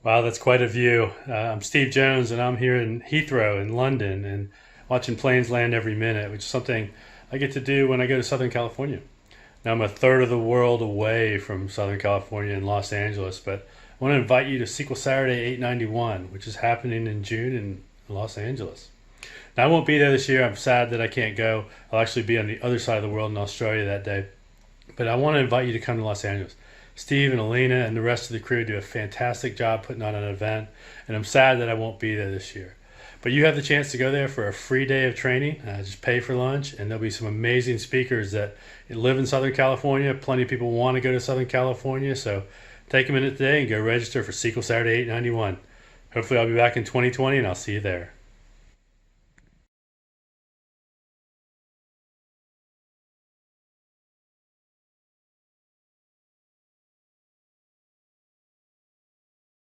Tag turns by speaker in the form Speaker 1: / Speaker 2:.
Speaker 1: Wow, that's quite a view. I'm Steve Jones, and I'm here in Heathrow in London and watching planes land every minute, which is something I get to do when I go to Southern California. Now, I'm a third of the world away from Southern California in Los Angeles, but I want to invite you to Sequel Saturday 891, which is happening in June in Los Angeles. Now, I won't be there this year. I'm sad that I can't go. I'll actually be on the other side of the world in Australia that day. But I want to invite you to come to Los Angeles. Steve and Alina and the rest of the crew do a fantastic job putting on an event, and I'm sad that I won't be there this year. But you have the chance to go there for a free day of training. Just pay for lunch, and there'll be some amazing speakers that live in Southern California. Plenty of people want to go to Southern California, so take a minute today and go register for Sequel Saturday 891. Hopefully I'll be back in 2020, and I'll see you there.